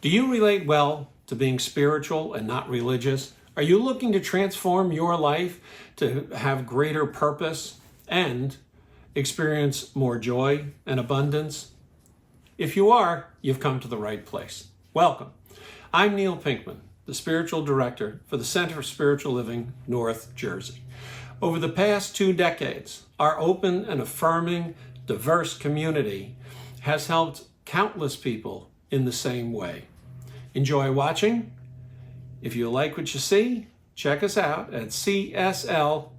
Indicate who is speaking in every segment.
Speaker 1: Do you relate well to being spiritual and not religious? Are you looking to transform your life to have greater purpose and experience more joy and abundance? If you are, you've come to the right place. Welcome. I'm Neil Pinkman, the Spiritual Director for the Center for Spiritual Living, North Jersey. Over the past 2 decades, our open and affirming, diverse community has helped countless people in the same way. Enjoy watching. If you like what you see, check us out at cslnj.org.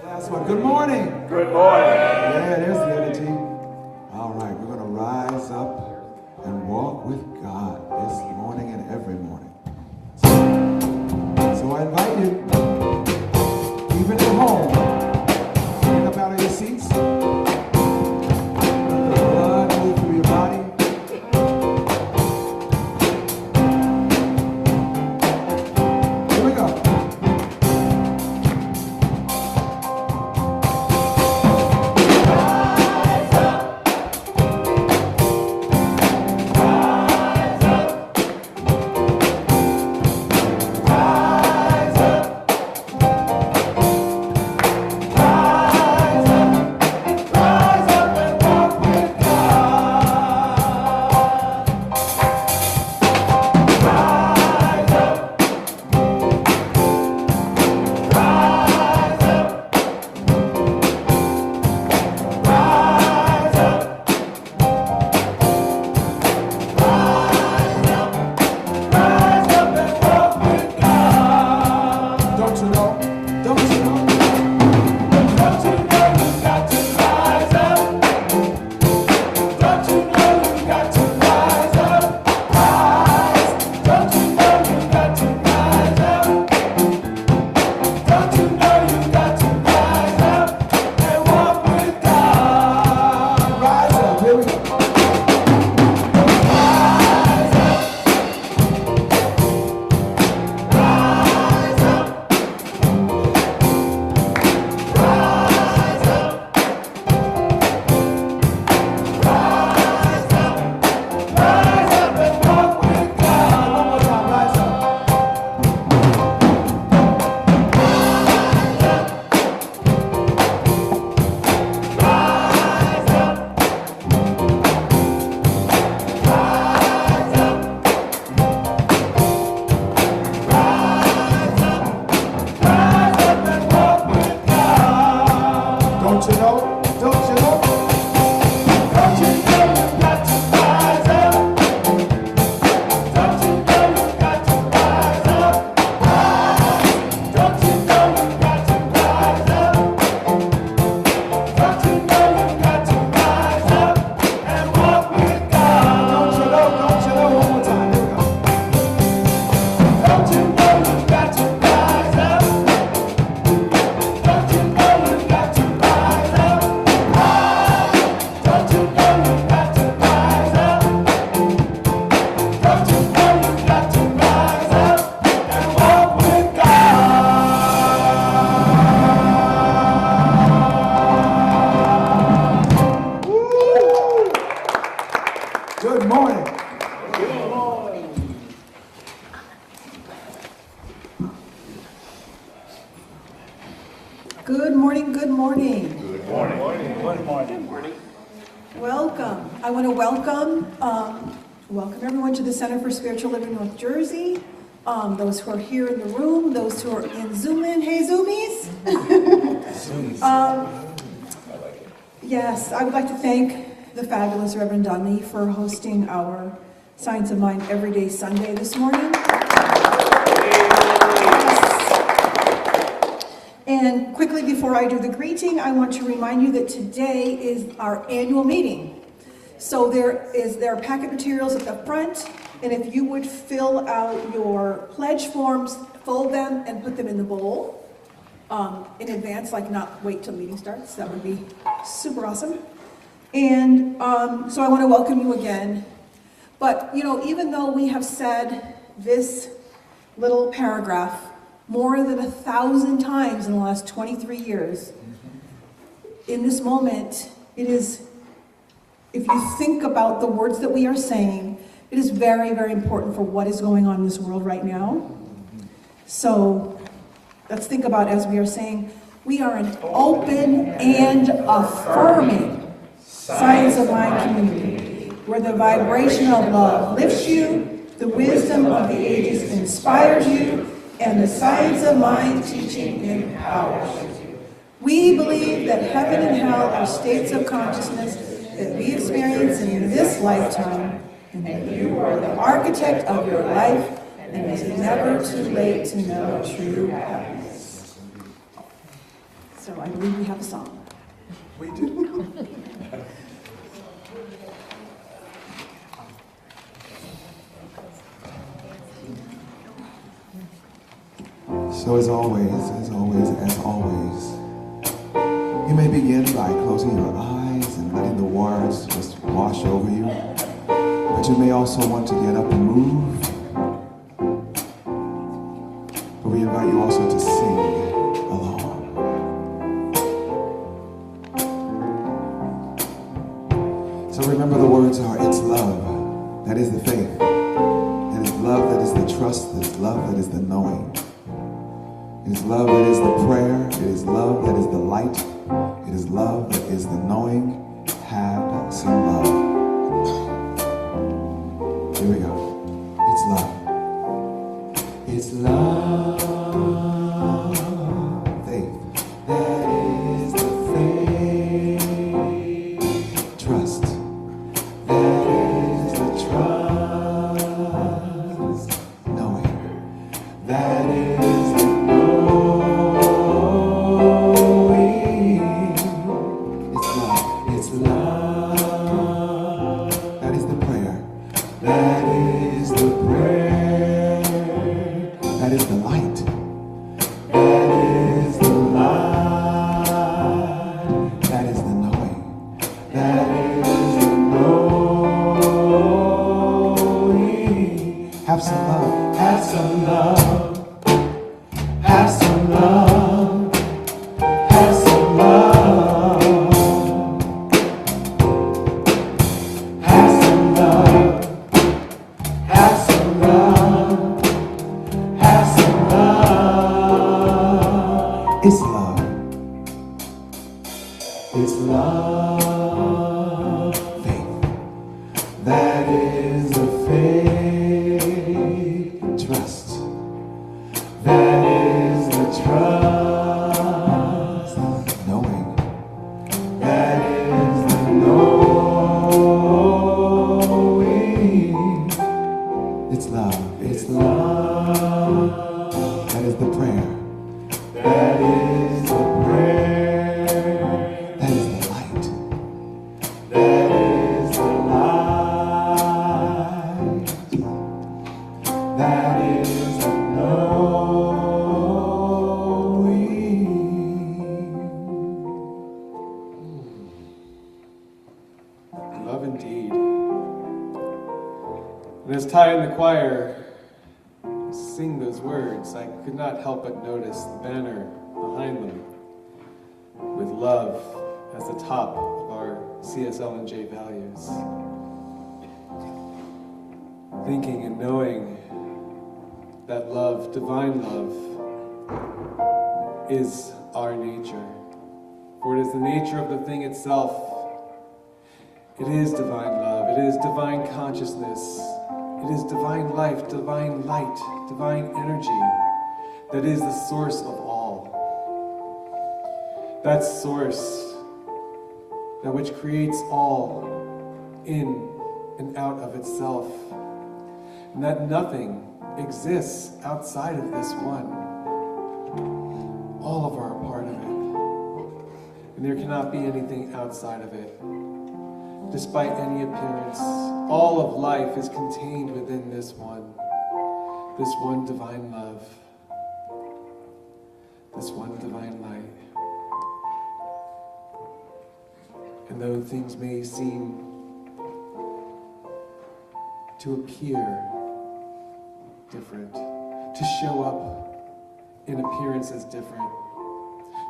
Speaker 2: Last one. Good morning.
Speaker 3: Good morning.
Speaker 2: Yeah, there's the energy. All right, we're going to rise up and walk with God this morning and every morning. So I invite you, even at home, get up out of your seats. Let the blood move through your body. Here we go. Good morning.
Speaker 3: Good morning.
Speaker 4: Good morning, good morning.
Speaker 3: Good morning. Good morning. Good morning.
Speaker 4: Welcome. I want to welcome everyone to the Center for Spiritual Living, North Jersey. Those who are here in the room, those who are in Zoom in. Hey, Zoomies. Yes, I would like to thank the fabulous Reverend Donnelly for hosting our Science of Mind Everyday Sunday this morning. And quickly before I do the greeting, I want to remind you that today is our annual meeting. So there are packet materials at the front, and if you would fill out your pledge forms, fold them and put them in the bowl in advance, like not wait till the meeting starts. That would be super awesome. And so I want to welcome you again. But, you know, even though we have said this little paragraph more than 1,000 times in the last 23 years, in this moment, it is if you think about the words that we are saying, it is very, very important for what is going on in this world right now. So let's think about, as we are saying, we are an open and affirming Science of Mind community, where the vibration of love lifts you, the wisdom of the ages inspires you, and the science of mind teaching empowers you. We believe that heaven and hell are states of consciousness that we experience in this lifetime, and that you are the architect of your life, and it is never too late to know true happiness. So I believe we have a song.
Speaker 2: We do. So as always, you may begin by closing your eyes and letting the words just wash over you. But you may also want to get up and move. But we invite you also to sing along. So remember, the words are, it's love, that is the faith. It is love that is the trust. It is love that is the knowing. It is love that is the prayer. It is love that is the light. It is love that is the knowing. Have some love. Here we go. It's love. It's love. Faith. That is the faith. Trust. That is the trust. Knowing. That is the have some love, have some love, have some love, have some love, have some love, have some love, have some love. It's love. It's love, faith. That is the faith. Trust. That is the trust. Knowing. That is the knowing. It's love. It's love. That is the prayer. That is the prayer. That is the light. That is the light. That is the knowing.
Speaker 5: Love indeed. And as Ty and the choir sing those words, I could not help but notice the banner behind them with love as the top of our CSL&J values. Thinking and knowing that love, divine love, is our nature. For it is the nature of the thing itself. It is divine love. It is divine consciousness. It is divine life, divine light, divine energy that is the source of all. That source, that which creates all in and out of itself. And that nothing exists outside of this one. All of our part of it. And there cannot be anything outside of it. Despite any appearance, all of life is contained within this one divine love, this one divine light. And though things may seem to appear different, to show up in appearance as different,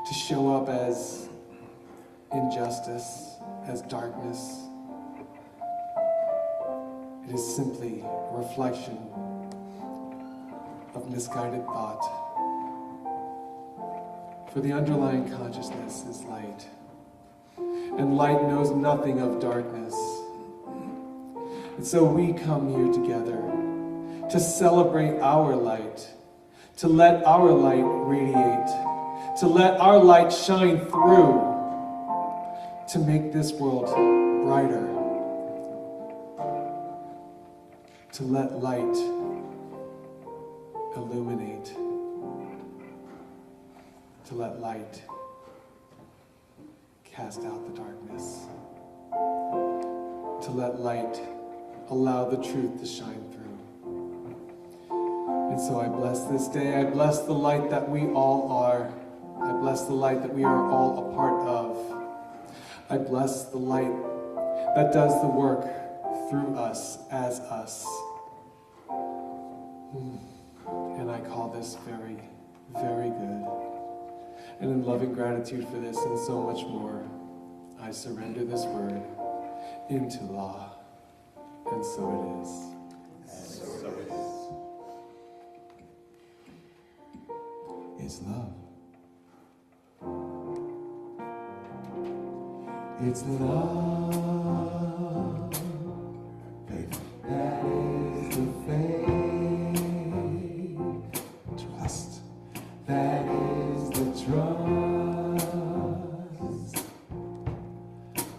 Speaker 5: to show up as injustice, as darkness, It is simply a reflection of misguided thought. For the underlying consciousness is light, and light knows nothing of darkness. And so we come here together to celebrate our light, to let our light radiate, to let our light shine through, to make this world brighter, to let light illuminate, to let light cast out the darkness, to let light allow the truth to shine through. And so I bless this day. I bless the light that we all are. I bless the light that we are all a part of. I bless the light that does the work through us, as us. And I call this very, very good. And in loving gratitude for this and so much more, I surrender this word into law. And so it is.
Speaker 3: And so it is.
Speaker 2: It's love. It's love. Faith. That is the faith. Trust. That is the trust.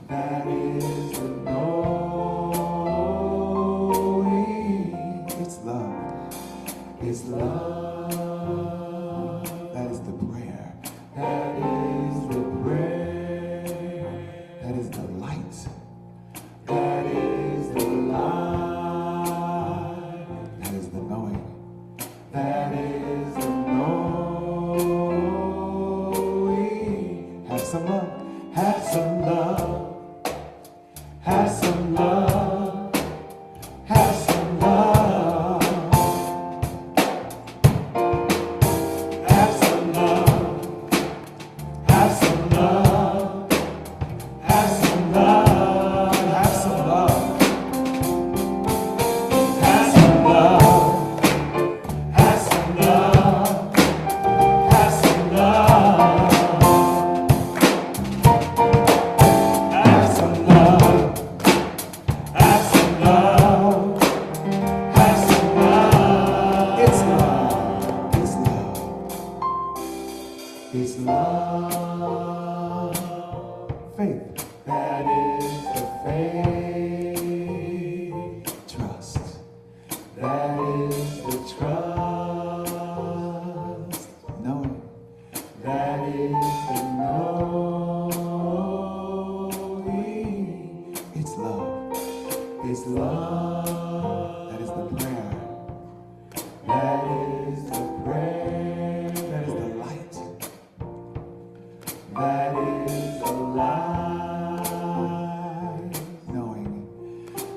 Speaker 2: That is the knowing. It's love. It's love. That is the prayer. That is the prayer. That is the light. That is the light. That is the knowing. That is the knowing. Have some love. Have some love. Have some love. Have some love. Have some love. Have some love. Have some love. Have some love. Have some love. Have some love. Have some love. Have some love. Have some love. Have some love. It's love. It's love. It's love. Faith. That is the faith. Trust. That is the trust. Knowing. That is the knowing. It's love. It's love. That is the prayer. That is the prayer. That is the light. That is the light. Knowing.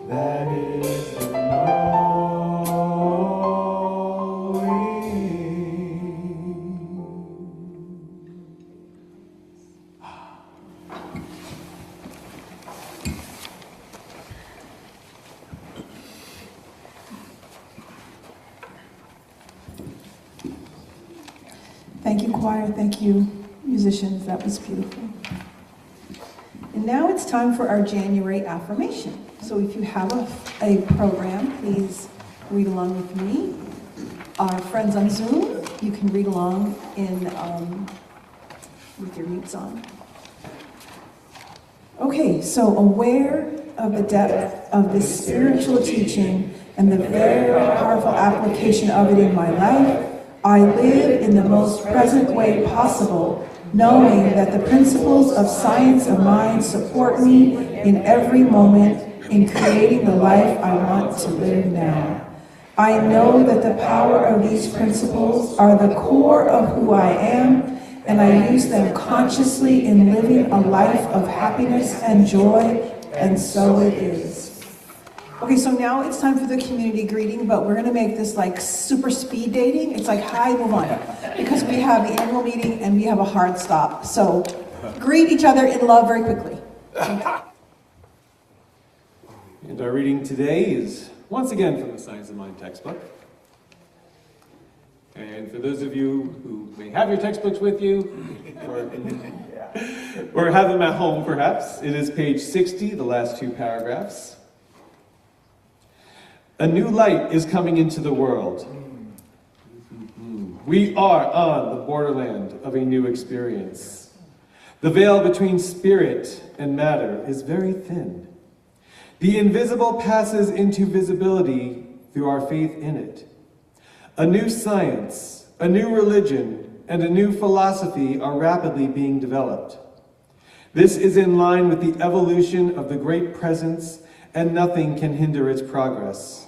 Speaker 2: That is the
Speaker 4: Thank you, choir. Thank you, musicians. That was beautiful. And now it's time for our January affirmation. So if you have a program, please read along with me. Our friends on Zoom, you can read along with your mutes on. Okay, so aware of the depth of this spiritual teaching and the very powerful application of it in my life, I live in the most present way possible, knowing that the principles of science of mind support me in every moment in creating the life I want to live now. I know that the power of these principles are the core of who I am, and I use them consciously in living a life of happiness and joy, and so it is. Okay, so now it's time for the community greeting, but we're going to make this like super speed dating. It's like, hi, move on. Because we have the annual meeting and we have a hard stop. So greet each other in love very quickly.
Speaker 5: And our reading today is once again from the Science of Mind textbook. And for those of you who may have your textbooks with you, or have them at home perhaps, it is page 60, the last two paragraphs. A new light is coming into the world. We are on the borderland of a new experience. The veil between spirit and matter is very thin. The invisible passes into visibility through our faith in it. A new science, a new religion, and a new philosophy are rapidly being developed. This is in line with the evolution of the great presence, and nothing can hinder its progress.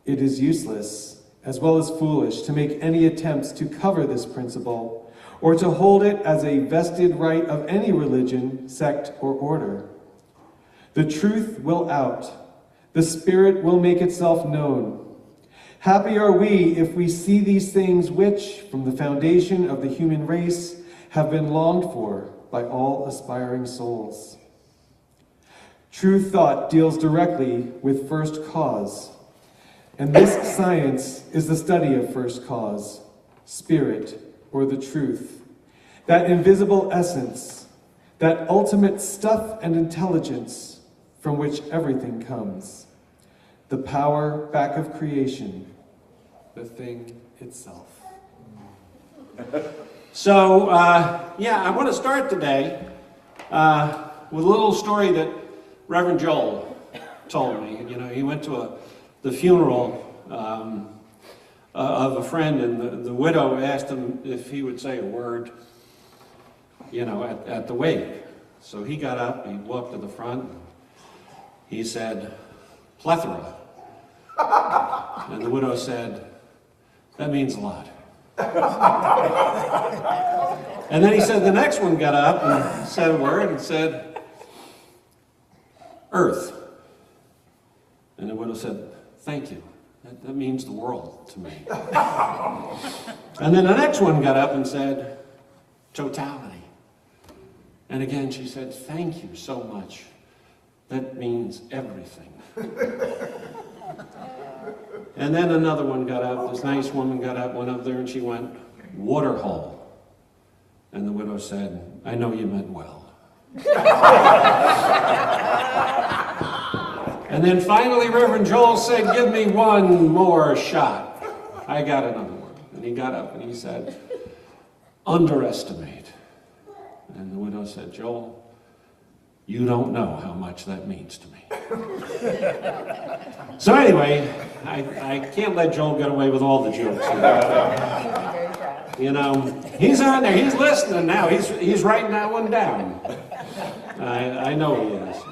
Speaker 5: It is useless, as well as foolish, to make any attempts to cover this principle, or to hold it as a vested right of any religion, sect, or order. The truth will out. The Spirit will make itself known. Happy are we if we see these things which, from the foundation of the human race, have been longed for by all aspiring souls. True thought deals directly with first cause, and this science is the study of first cause, spirit, or the truth, that invisible essence, that ultimate stuff and intelligence from which everything comes, the power back of creation, the thing itself.
Speaker 1: So, I want to start today with a little story that Reverend Joel told me. You know, he went to the funeral of a friend, and the widow asked him if he would say a word, you know, at the wake. So he got up, he walked to the front, he said, "Plethora." And the widow said, "That means a lot." And then he said the next one got up and said a word and said, "Earth." And the widow said, "Thank you. That means the world to me." And then the next one got up and said, "Totality." And again she said, "Thank you so much. That means everything." And then another one got up, this nice woman got up, went up there and she went, "Waterhole." And the widow said, "I know you meant well." And then finally Reverend Joel said, "Give me one more shot. I got another one." And he got up and he said, "Underestimate." And the widow said, "Joel, you don't know how much that means to me." So anyway, I can't let Joel get away with all the jokes. You know, he's on there, he's listening now, he's writing that one down. I know he is.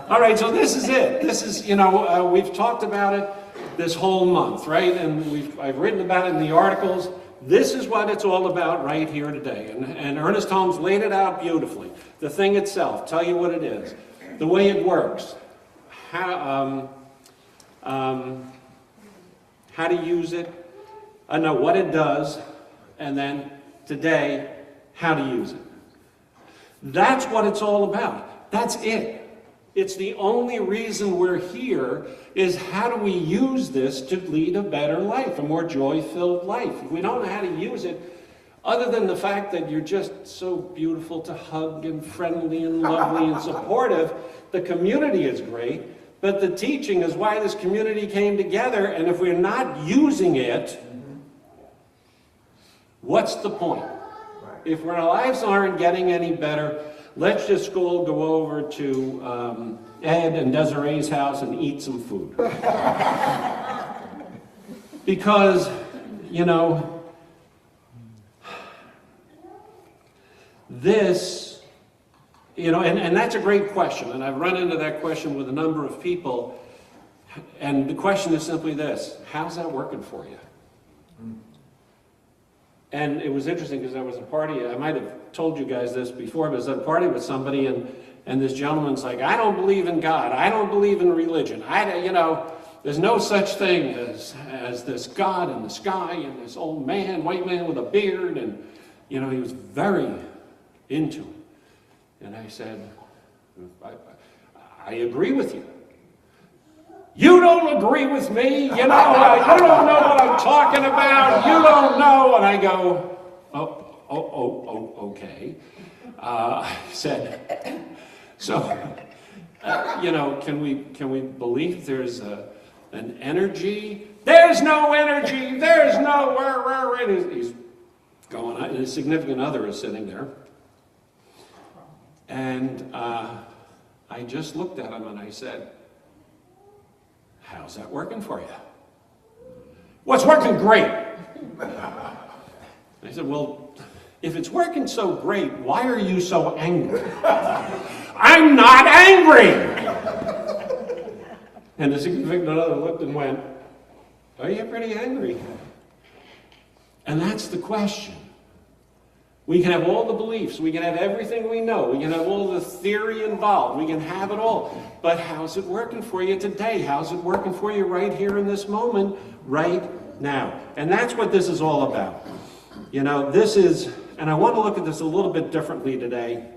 Speaker 1: All right, so this is it. This is, you know, we've talked about it this whole month, right? And I've written about it in the articles. This is what it's all about right here today. And Ernest Holmes laid it out beautifully. The thing itself, tell you what it is, the way it works, how to use it, what it does, and then today, how to use it. That's what it's all about. That's it. It's the only reason we're here is how do we use this to lead a better life, a more joy-filled life. If we don't know how to use it, other than the fact that you're just so beautiful to hug and friendly and lovely and supportive, the community is great, but the teaching is why this community came together, and if we're not using it, what's the point? If our lives aren't getting any better, let's just go over to Ed and Desiree's house and eat some food. Because, you know, this, you know, and that's a great question, and I've run into that question with a number of people, and the question is simply this: how's that working for you? And it was interesting because there was a party, I might have told you guys this before, but I was at a party with somebody, and this gentleman's like, "I don't believe in God, I don't believe in religion, there's no such thing as this God in the sky, and this old man, white man with a beard," and, you know, he was very into it. And I said, I agree with you. You don't agree with me, you don't know what I'm talking about, you don't know. And I go, okay. I said, so, can we believe there's an energy? There's no energy, there's no, and he's going on, and his significant other is sitting there. And I just looked at him and I said, how's that working for you? Well, it's working great. I said, well, if it's working so great, why are you so angry? I'm not angry! And the significant other looked and went, are you pretty angry? And that's the question. We can have all the beliefs, we can have everything we know, we can have all the theory involved, we can have it all. But how's it working for you today? How's it working for you right here in this moment, right now? And that's what this is all about. This is, and I want to look at this a little bit differently today.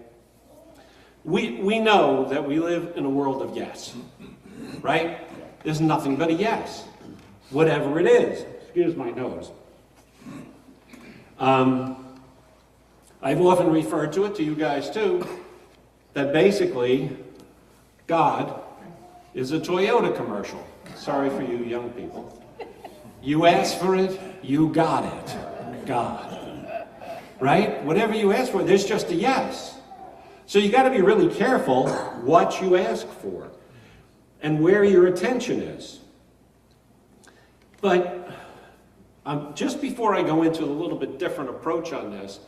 Speaker 1: We know that we live in a world of yes, right? There's nothing but a yes, whatever it is. Excuse my nose. I've often referred to it, to you guys too, that basically God is a Toyota commercial. Sorry for you young people. You asked for it, you got it. God. Right? Whatever you ask for, there's just a yes. So you got to be really careful what you ask for and where your attention is. But just before I go into a little bit different approach on this,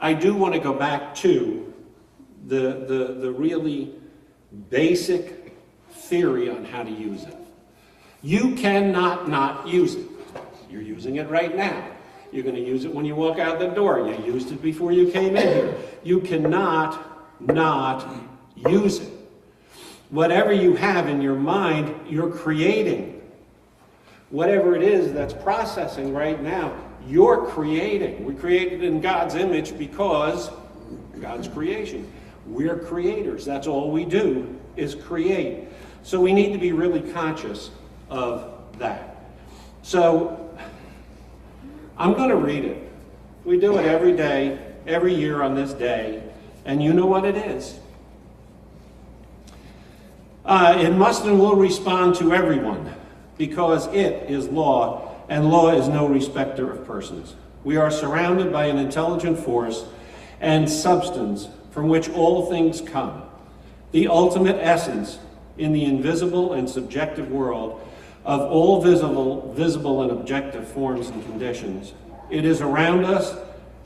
Speaker 1: I do want to go back to the really basic theory on how to use it. You cannot not use it. You're using it right now. You're going to use it when you walk out the door. You used it before you came in here. You cannot not use it. Whatever you have in your mind, you're creating. Whatever it is that's processing right now, you're creating. We're created in God's image because God's creation. We're creators. That's all we do is create. So we need to be really conscious of that. So I'm going to read it. We do it every day, every year on this day, and you know what it is. It must and will respond to everyone because it is law, and law is no respecter of persons. We are surrounded by an intelligent force and substance from which all things come, the ultimate essence in the invisible and subjective world of all visible and objective forms and conditions. It is around us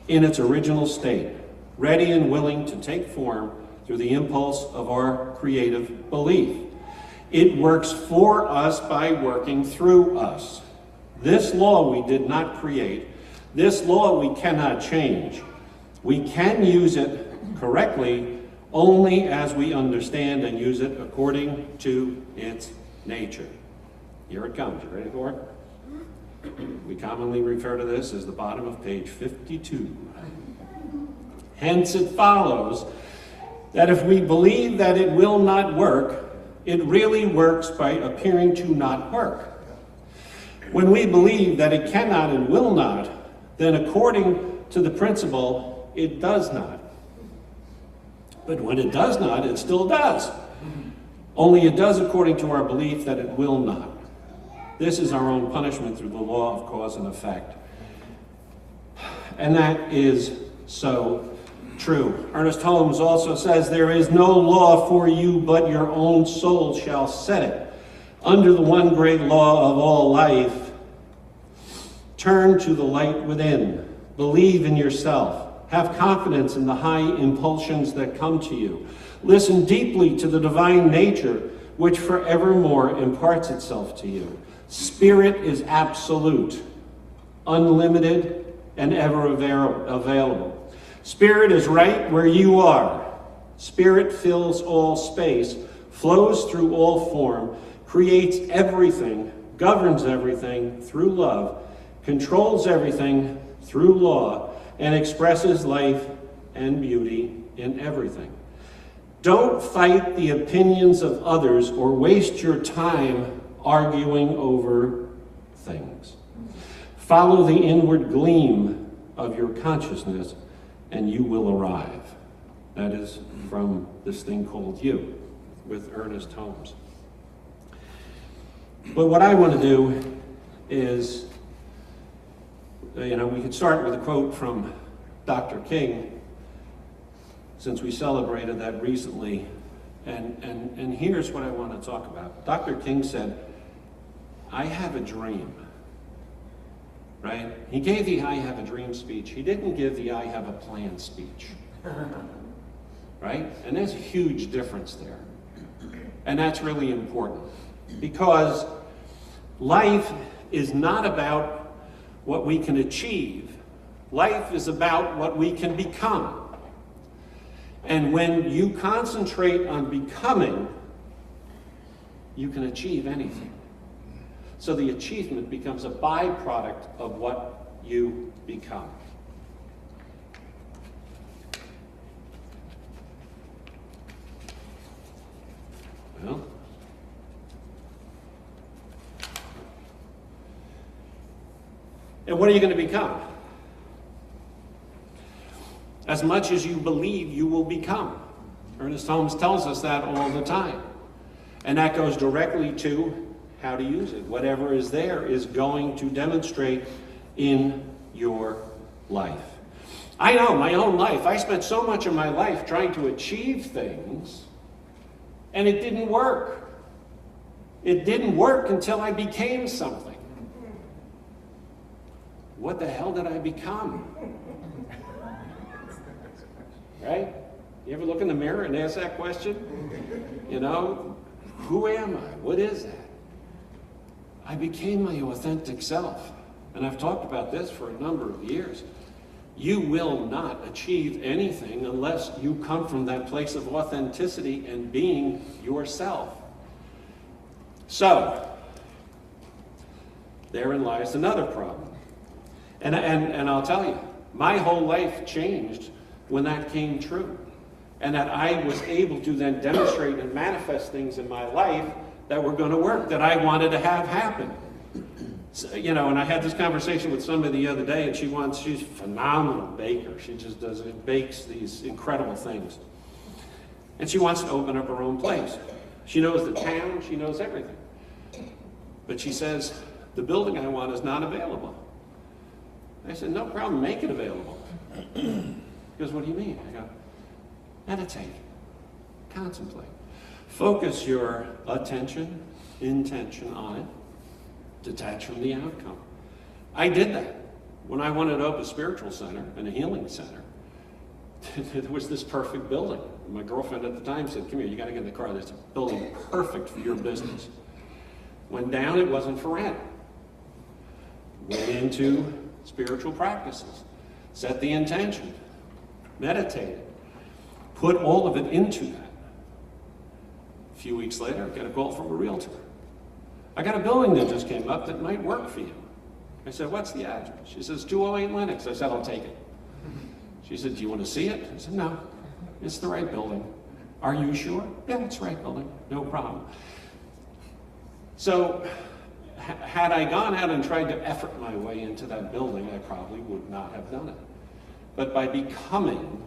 Speaker 1: in its original state, ready and willing to take form through the impulse of our creative belief. It works for us by working through us. This law we did not create. This law we cannot change. We can use it correctly only as we understand and use it according to its nature. Here it comes. You ready for it? We commonly refer to this as the bottom of page 52. Hence it follows that if we believe that it will not work, it really works by appearing to not work. When we believe that it cannot and will not, then according to the principle, it does not. But when it does not, it still does. Only it does according to our belief that it will not. This is our own punishment through the law of cause and effect. And that is so true. Ernest Holmes also says, there is no law for you, but your own soul shall set it. Under the one great law of all life, turn to the light within. Believe in yourself. Have confidence in the high impulsions that come to you. Listen deeply to the divine nature, which forevermore imparts itself to you. Spirit is absolute, unlimited, and ever available. Spirit is right where you are. Spirit fills all space, flows through all form, creates everything, governs everything through love, controls everything through law, and expresses life and beauty in everything. Don't fight the opinions of others or waste your time arguing over things. Follow the inward gleam of your consciousness, and you will arrive. That is from this thing called You, with Ernest Holmes. But what I want to do is, we could start with a quote from Dr. King, since we celebrated that recently. And here's what I want to talk about. Dr. King said, I have a dream. Right? He gave the I have a dream speech. He didn't give the I have a plan speech. Right? And there's a huge difference there. And that's really important. Because life is not about what we can achieve. Life is about what we can become. And when you concentrate on becoming, you can achieve anything. So the achievement becomes a byproduct of what you become. Well, and what are you going to become? As much as you believe you will become. Ernest Holmes tells us that all the time. And that goes directly to how to use it. Whatever is there is going to demonstrate in your life. I know, my own life. I spent so much of my life trying to achieve things, and it didn't work. It didn't work until I became something. What the hell did I become? Right? You ever look in the mirror and ask that question? Who am I? What is that? I became my authentic self. And I've talked about this for a number of years. You will not achieve anything unless you come from that place of authenticity and being yourself. So, therein lies another problem. And I'll tell you, my whole life changed when that came true. And that I was able to then demonstrate and manifest things in my life that were going to work, that I wanted to have happen. So, and I had this conversation with somebody the other day, and she's a phenomenal baker. She just bakes these incredible things. And she wants to open up her own place. She knows the town, she knows everything. But she says, the building I want is not available. I said, no problem, make it available. He goes, what do you mean? I go, meditate, contemplate. Focus your attention, intention on it, detach from the outcome. I did that. When I wanted to open a spiritual center and a healing center, there was this perfect building. My girlfriend at the time said, come here, you got to get in the car. There's a building perfect for your business. Went down, it wasn't for rent. Went into spiritual practices. Set the intention. Meditated. Put all of it into that. A few weeks later, I got a call from a realtor. I got a building that just came up that might work for you. I said, what's the address? She says, 208 Lenox. I said, I'll take it. She said, do you want to see it? I said, no, it's the right building. Are you sure? Yeah, it's the right building. No problem. So, had I gone out and tried to effort my way into that building, I probably would not have done it. But by becoming,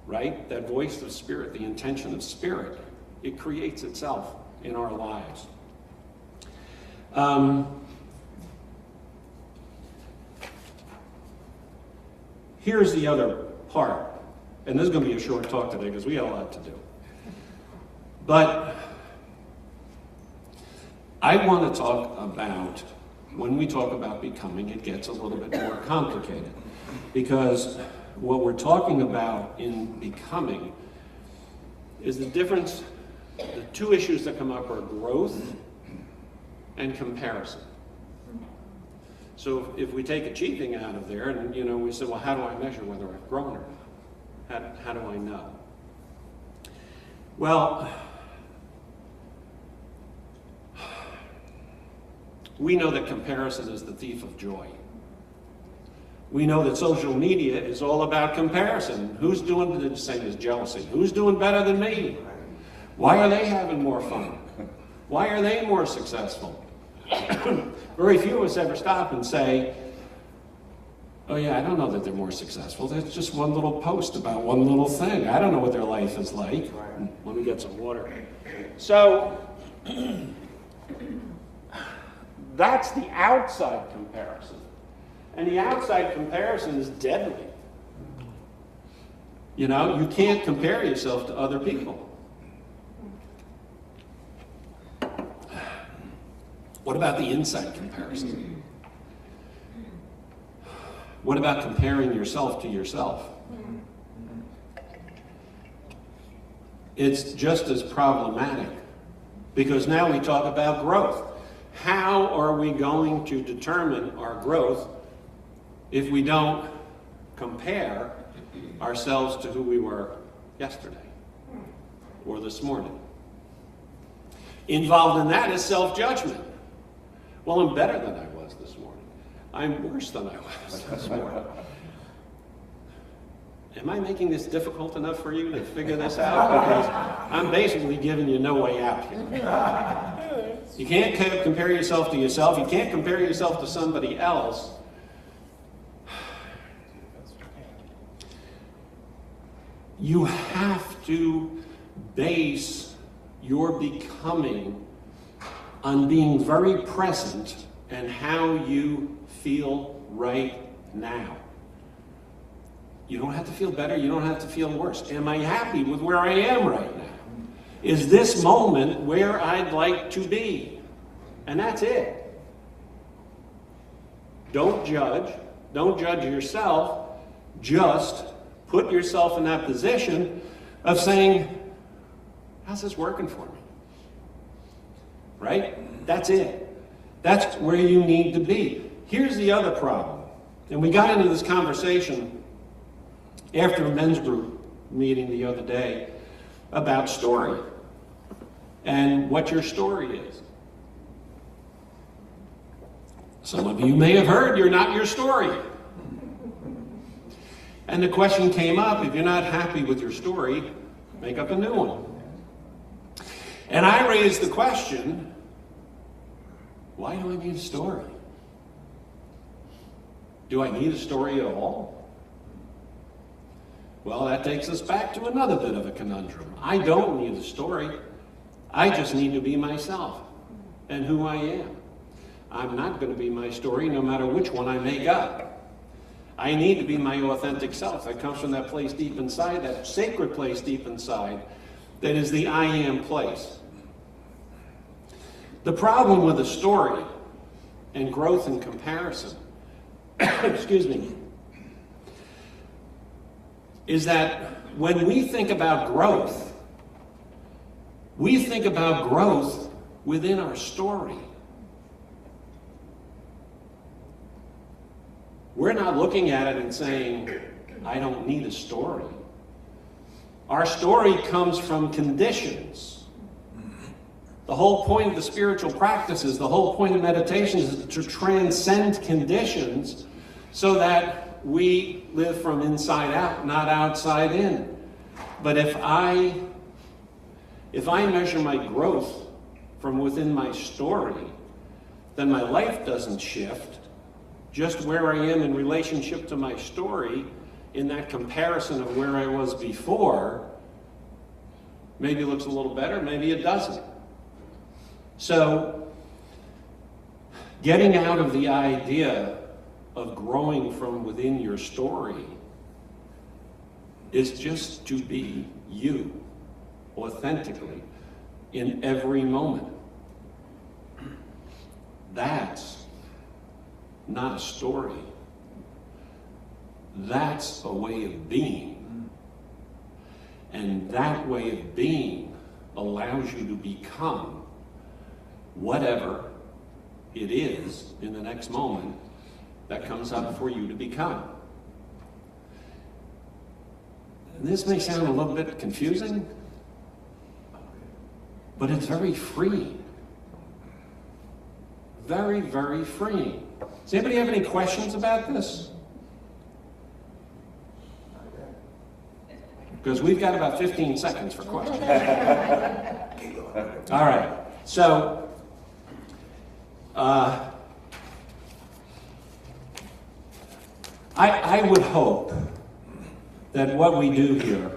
Speaker 1: right, that voice of spirit, the intention of spirit, it creates itself in our lives. Here's the other part, and this is going to be a short talk today because we have a lot to do. But I want to talk about, when we talk about becoming, it gets a little bit more complicated. Because what we're talking about in becoming is the difference. The two issues that come up are growth and comparison. So if we take achieving out of there, and we say, well, how do I measure whether I've grown or not? How do I know? Well, we know that comparison is the thief of joy. We know that social media is all about comparison. Who's doing the same as jealousy? Who's doing better than me? Why are they having more fun? Why are they more successful? Very few of us ever stop and say, oh yeah, I don't know that they're more successful. That's just one little post about one little thing. I don't know what their life is like. Let me get some water. So, that's the outside comparison. And the outside comparison is deadly. You know, you can't compare yourself to other people. What about the inside comparison? What about comparing yourself to yourself? It's just as problematic, because now we talk about growth. How are we going to determine our growth if we don't compare ourselves to who we were yesterday or this morning? Involved in that is self-judgment. Well, I'm better than I was this morning. I'm worse than I was this morning. Am I making this difficult enough for you to figure this out? Because I'm basically giving you no way out here. You can't compare yourself to yourself. You can't compare yourself to somebody else. You have to base your becoming on being very present and how you feel right now. You don't have to feel better, you don't have to feel worse. Am I happy with where I am right now? Is this moment where I'd like to be? And that's it. Don't judge yourself, just put yourself in that position of saying, how's this working for me? Right? That's it. That's where you need to be. Here's the other problem. And we got into this conversation after a men's group meeting the other day about story and what your story is. Some of you may have heard you're not your story. And the question came up, if you're not happy with your story, make up a new one. And I raised the question, why do I need a story? Do I need a story at all? Well, that takes us back to another bit of a conundrum. I don't need a story. I just need to be myself and who I am. I'm not going to be my story no matter which one I make up. I need to be my authentic self. That comes from that place deep inside, that sacred place deep inside, that is the I am place. The problem with a story and growth and comparison, excuse me, is that when we think about growth, we think about growth within our story. We're not looking at it and saying, I don't need a story. Our story comes from conditions. The whole point of the spiritual practices, the whole point of meditation is to transcend conditions so that we live from inside out, not outside in. But if I measure my growth from within my story, then my life doesn't shift. Just where I am in relationship to my story, in that comparison of where I was before, maybe it looks a little better, maybe it doesn't. So, getting out of the idea of growing from within your story is just to be you, authentically, in every moment. That's not a story. That's a way of being. And that way of being allows you to become whatever it is in the next moment that comes up for you to become. And this may sound a little bit confusing, but it's very freeing. Very, very freeing. Does anybody have any questions about this? Because we've got about 15 seconds for questions. All right. So, I would hope that what we do here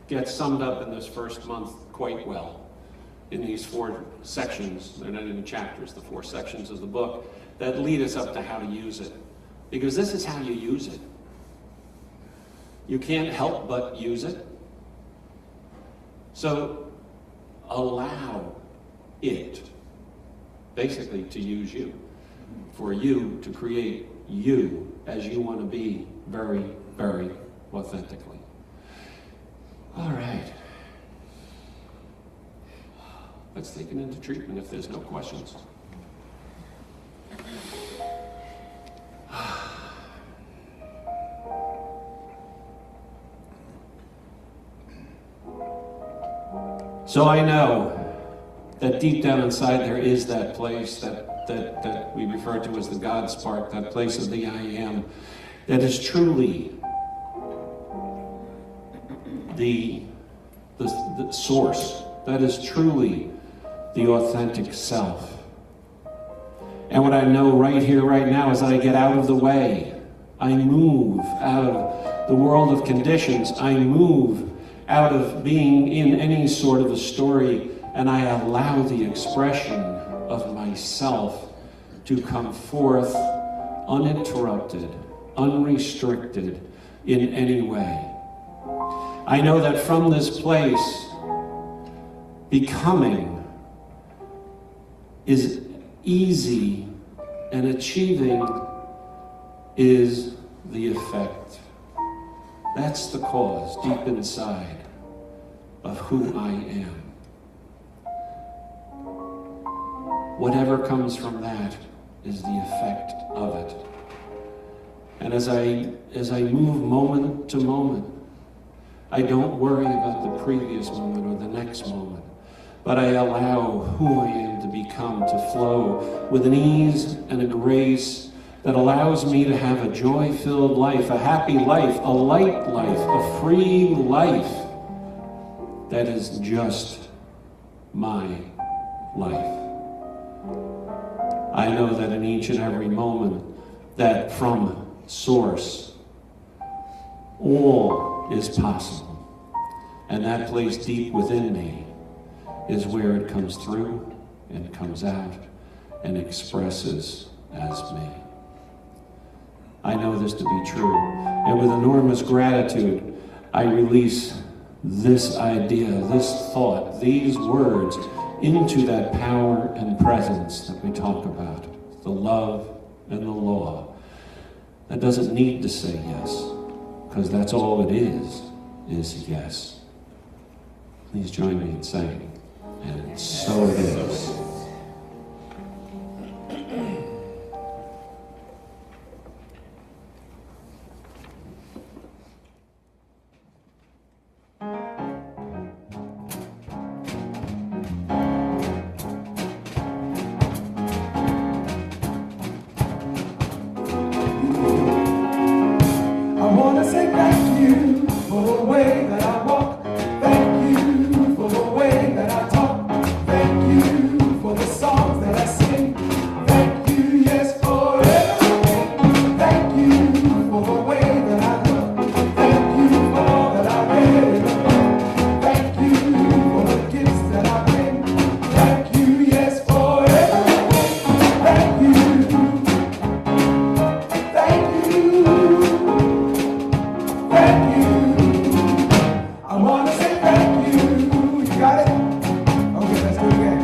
Speaker 1: gets summed up in this first month quite well in these 4 sections. They're not even chapters, the 4 sections of the book that lead us up to how to use it. Because this is how you use it. You can't help but use it. So allow it, basically, to use you, for you to create you as you want to be very, very authentically. All right. Let's take it into treatment if there's no questions. So I know that deep down inside there is that place that we refer to as the God spark, that place of the I am, that is truly the source, that is truly the authentic self. And what I know right here, right now, is that I get out of the way. I move out of the world of conditions. I move out of being in any sort of a story, and I allow the expression of myself to come forth uninterrupted, unrestricted in any way. I know that from this place, becoming is easy and achieving is the effect. That's the cause deep inside of who I am. Whatever comes from that is the effect of it. And as I move moment to moment, I don't worry about the previous moment or the next moment, but I allow who I am to become to flow with an ease and a grace that allows me to have a joy-filled life, a happy life, a light life, a free life that is just my life. I know that in each and every moment that from Source, all is possible. And that place deep within me is where it comes through and comes out and expresses as me. I know this to be true. And with enormous gratitude, I release this idea, this thought, these words into that power and presence that we talk about, the love and the law. That doesn't need to say yes, because that's all it is yes. Please join me in saying, and so it is.
Speaker 2: I want to say thank you for the way that I walk. Thank you for the way that I talk. Thank you for the songs that I sing. Thank you, yes, for everything. Thank you for the way that I look. Thank you for all that I read in the book. Thank you for the gifts that I bring. Thank you, yes, for everything. Thank you. Thank you. Thank you. I want to say thank you. You got it? Okay, let's do it again.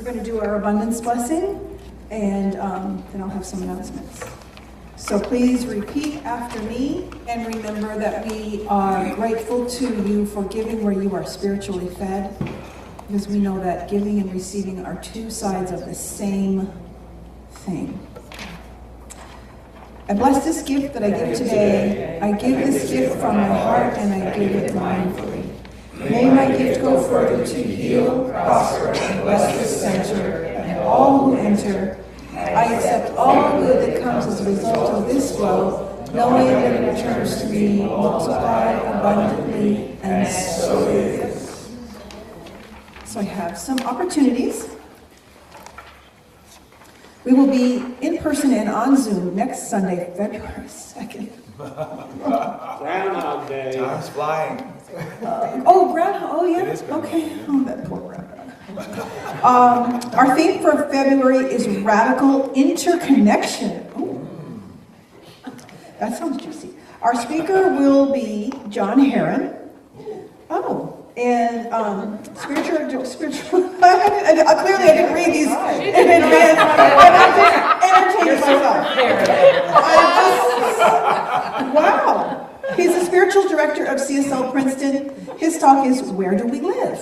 Speaker 4: we're going to do our abundance blessing, and then I'll have some announcements. So please repeat after me, and remember that we are grateful to you for giving where you are spiritually fed, because we know that giving and receiving are two sides of the same thing. I bless this gift that I give today. I give this gift from my heart, and I give it mindfully. May my gift go further to heal, prosper, and bless this center and all who enter. I accept all the good that comes as a result of this flow, knowing that it returns to me multiplied abundantly, and so it is. So I have some opportunities. We will be in person and on Zoom next Sunday, February 2nd.
Speaker 1: Groundhog Day.
Speaker 3: Time's flying.
Speaker 4: Oh yeah, okay. Oh, that poor groundhog. Our theme for February is radical interconnection. Ooh. That sounds juicy. Our speaker will be John Heron. Oh, and spiritual. Clearly, I didn't read these in advance. I'm just entertaining myself. Wow. He's the spiritual director of CSL Princeton. His talk is "Where Do We Live?"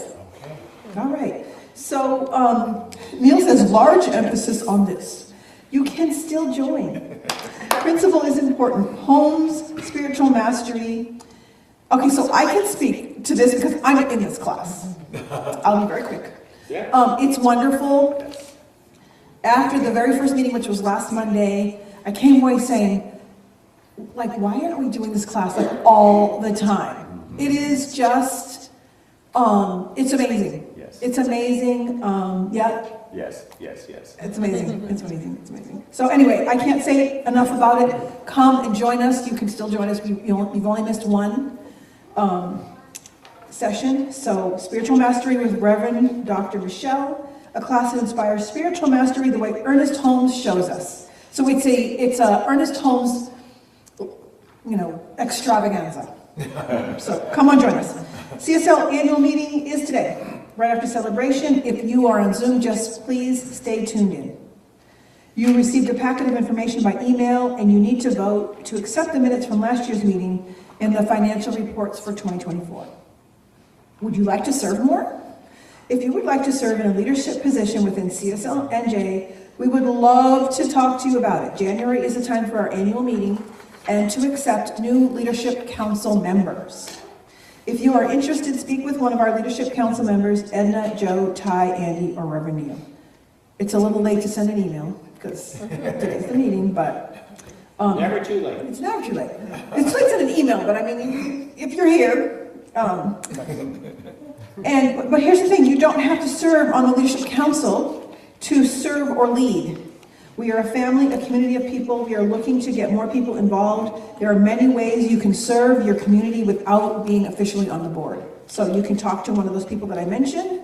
Speaker 4: All right. So Neil says large emphasis on this. You can still join. Principle is important. Homes, spiritual mastery. Okay, so I can speak to this because I'm in this class. I'll be very quick. It's wonderful. After the very first meeting, which was last Monday, I came away saying, like, why aren't we doing this class like all the time? It is just, it's amazing.
Speaker 3: Yes.
Speaker 4: It's amazing. Yeah.
Speaker 3: Yes.
Speaker 4: It's amazing. It's amazing. It's amazing. So anyway, I can't say enough about it. Come and join us. You can still join us. You've only missed one session. So spiritual mastery with Reverend Dr. Michelle, a class that inspires spiritual mastery the way Ernest Holmes shows us. So it's a Ernest Holmes, extravaganza. So come on, join us. CSL annual meeting is today, right after celebration. If you are on Zoom, just please stay tuned in. You received a packet of information by email, and you need to vote to accept the minutes from last year's meeting and the financial reports for 2024. Would you like to serve more? If you would like to serve in a leadership position within CSL NJ, we would love to talk to you about it. January is the time for our annual meeting and to accept new leadership council members. If you are interested, speak with one of our leadership council members, Edna, Joe, Ty, Andy, or Reverend Neil. It's a little late to send an email because today's the meeting, but
Speaker 1: Never too late.
Speaker 4: it's never too late. It's late to send an email, but I mean, if you're here, but here's the thing, you don't have to serve on the leadership council to serve or lead. We are a family, a community of people. We are looking to get more people involved. There are many ways you can serve your community without being officially on the board. So you can talk to one of those people that I mentioned.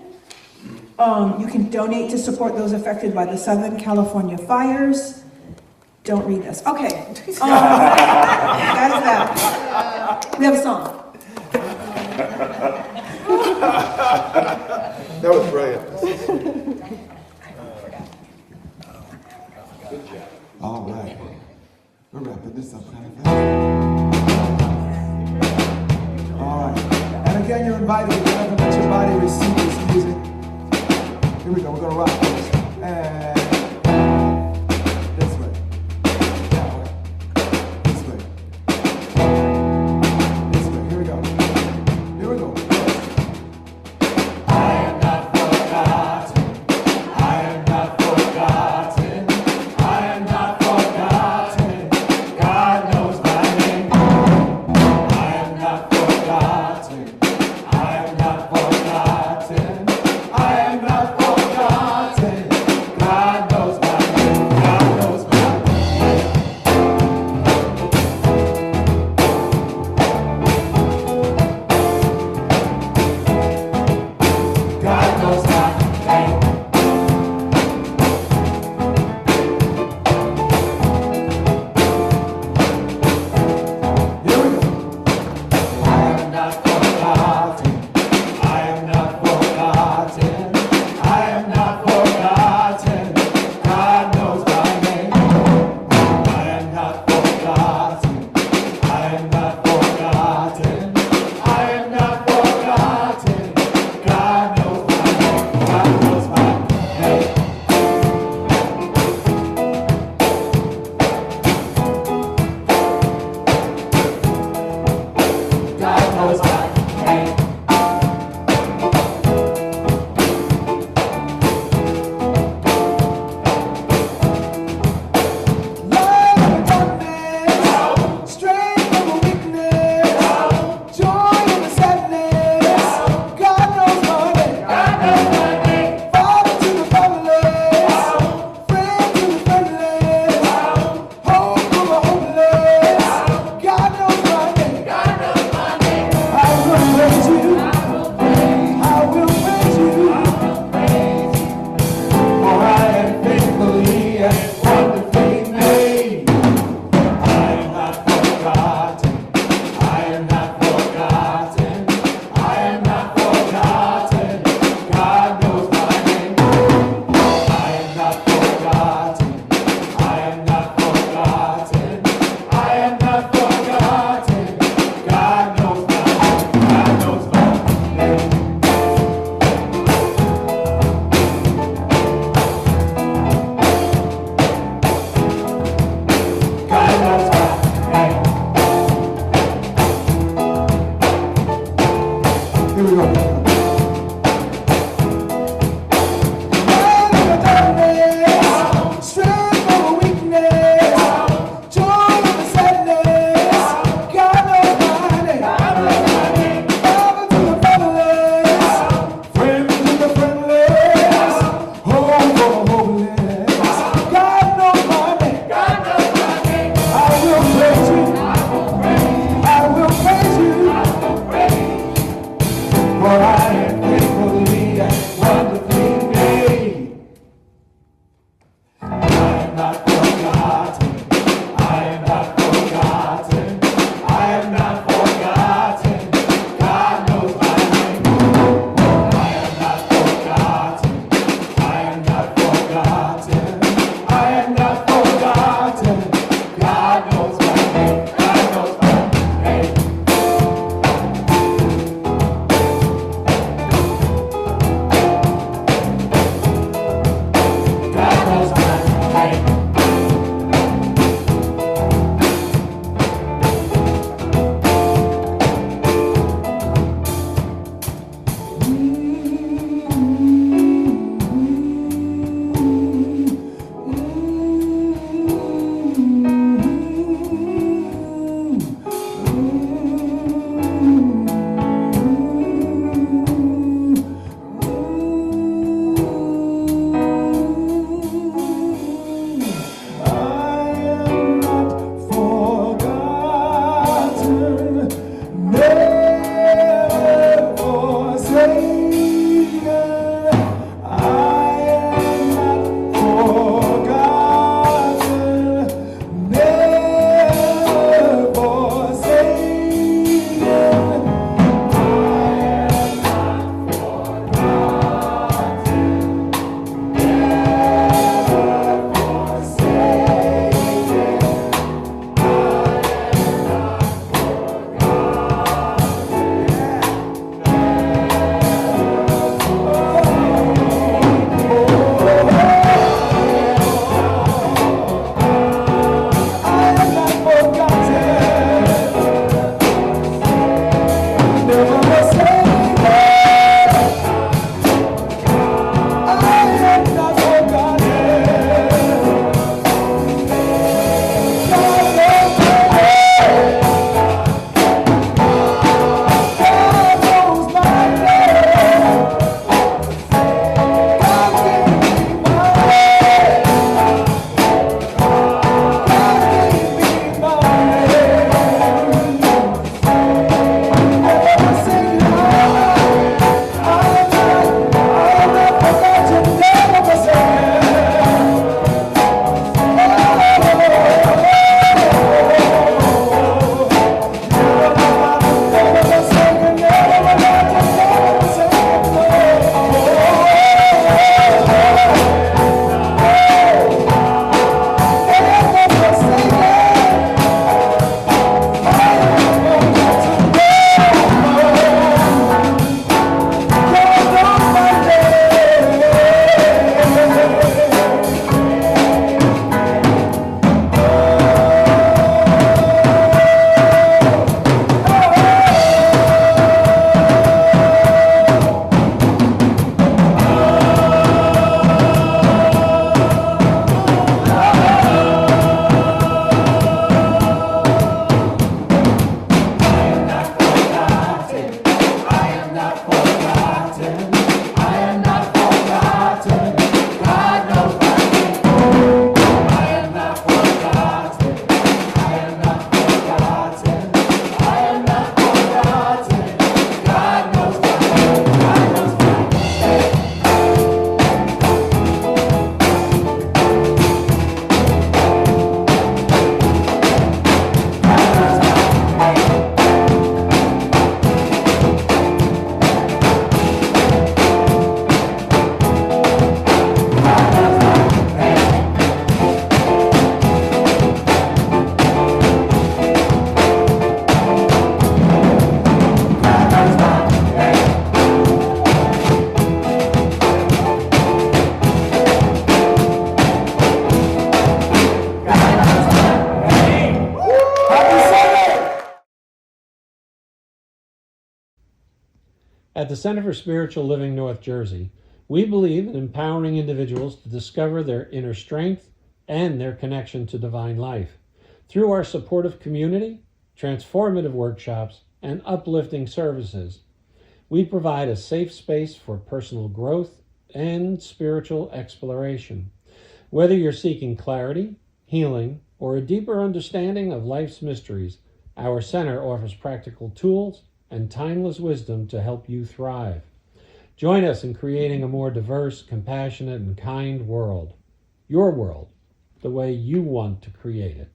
Speaker 4: You can donate to support those affected by the Southern California fires. Don't read this. Okay. That is that. We have a song.
Speaker 3: That was brilliant.
Speaker 2: All right. We're wrapping this up kind of fast. All right. And again, you're invited to get up and let your body receive this music. Here we go. We're going to rock this. And this way. That way. This way. This way. Here we go. Here we go. I am not forgotten. I am not forgotten. I am not forgotten. God knows my name. I am not forgotten. I am not forgotten. I am not forgotten. God knows my name. God knows my name. God knows my name. Here we go. I am not forgotten. I am not forgotten. I am not forgotten.
Speaker 1: At the Center for Spiritual Living North Jersey, we believe in empowering individuals to discover their inner strength and their connection to divine life. Through our supportive community, transformative workshops, and uplifting services, we provide a safe space for personal growth and spiritual exploration. Whether you're seeking clarity, healing, or a deeper understanding of life's mysteries, our center offers practical tools and timeless wisdom to help you thrive. Join us in creating a more diverse, compassionate, and kind world. Your world, the way you want to create it.